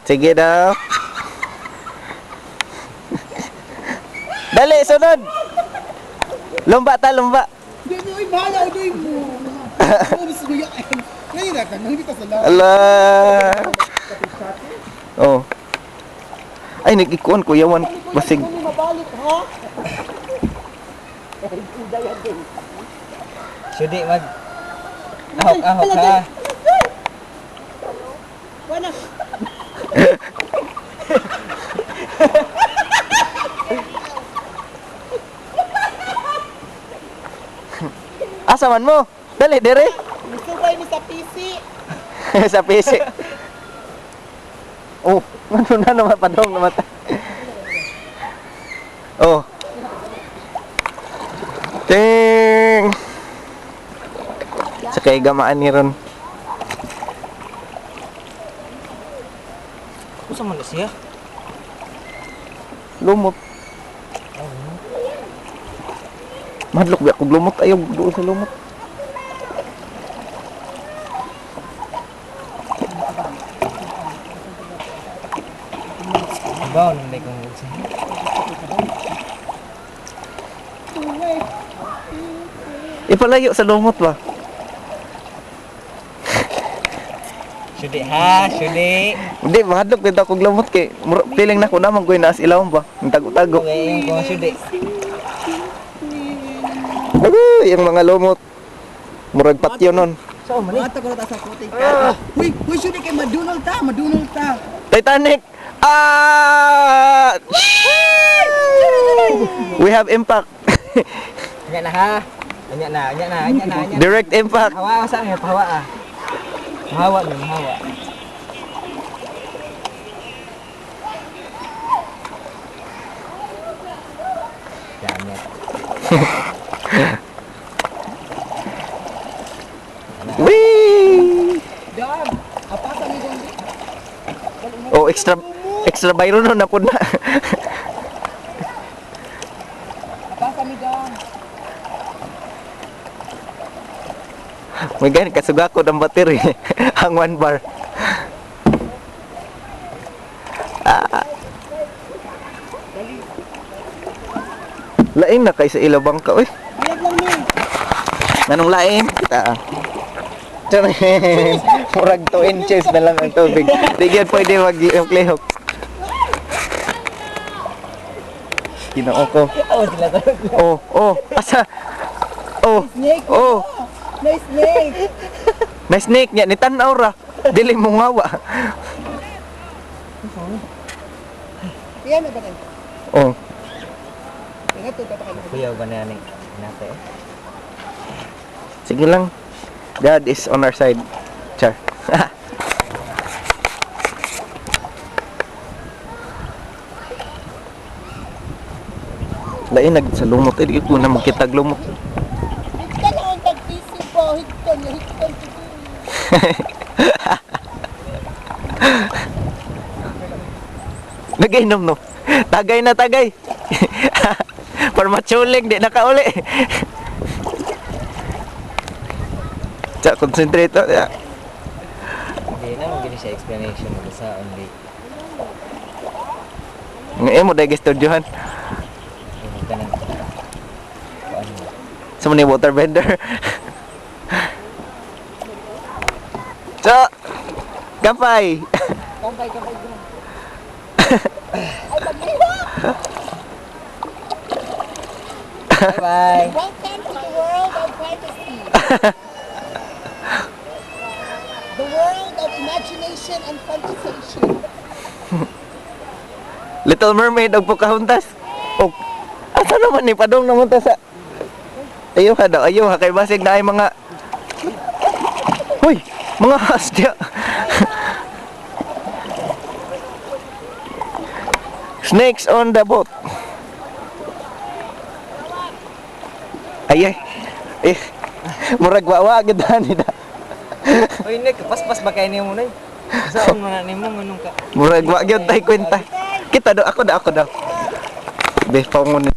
Sige daw. Dali, sunod. Lumba ta, lumba. Uy, bahala, uy mo. Gusto ko yan. Ngayon na, hindi ka sa lahat. Allah. Oh. Ay, nag-ikuan ko yawan. Basig. Mabalik, ha? Sudi mag ahok ha. Wala. Asa man mo? Dali, dire. Musubay ni sa PC. Sa PC. Oh, ano na naman padong naman. Oh. Ting. Sa kay gamaan ni ron. Usa man siya? Lumot. Madlok ba kog lumot ayaw doon sa lumot. Bawo nang may kong usa. Ipalayo sa lumot ba? Sudi ha, sudi. Hindi, mahadlok dito kog lumot kay feeling na ko naman koy naas ilawom ba. Ang tago-tago. Ngayon ko sudi. Yung mga lumot. Murag patyo nun. So man Mata ko na sa puting ka. Uy, sudi kay madunol ta. Titanic! Ah! We have impact. Anya na ha. Anya na. Direct impact. Hawa sa nga pahawa ah. Mahawa ni mahawa. Jangan. Wee! Dam, apa sa mi dong? Oh, extra bayro no na po na. Apa sa mi dam? May ganyan, kasugako ng battery. Ang 1 bar. Lain na kay sa ilabang ka, uy. Ayag lang ni. Anong lain? Kita. Murag 2 inches na lang ang tubig. Di yan pwede mag-lihok. Ginoo ko. Oh, asa? Oh, Snake. oh. Nice snake. May snake niya, ni tanaw ra. Dili mo ngawa. Yan na ba kayo? Oh. Ingat to pa kayo. Kuya ba na ni nate? Sige lang. God is on our side. Char. Lain nag sa lumot eh, di ko na magkitag lumot. Higtan na ang tag-PC po. Higtan. Nagainom no. Tagay na tagay. Para machuling di nakauli. Sa concentrate ya. Hindi na magini siya explanation mo sa only. Ngayon mo dahil studyohan. Yung kanang ano. Sa mga water bender. So, kampay. Kampay. Bye. Welcome to the world of fantasy. The world of imagination and fantasization. Little Mermaid og Pocahontas. Oh, asa naman ni padong naman ta sa. Ayaw ha daw, ayaw ha kay basig na ay mga. Hoy, mga hasya. Snakes on the boat. Ay. Murag wawa gid ani da. Oy, Nick, pas-pas ba kayo niyo muna? Saan man ni mo ngunong ka? Murag wa gyud tay kwenta. Kita do ako daw. Be pangon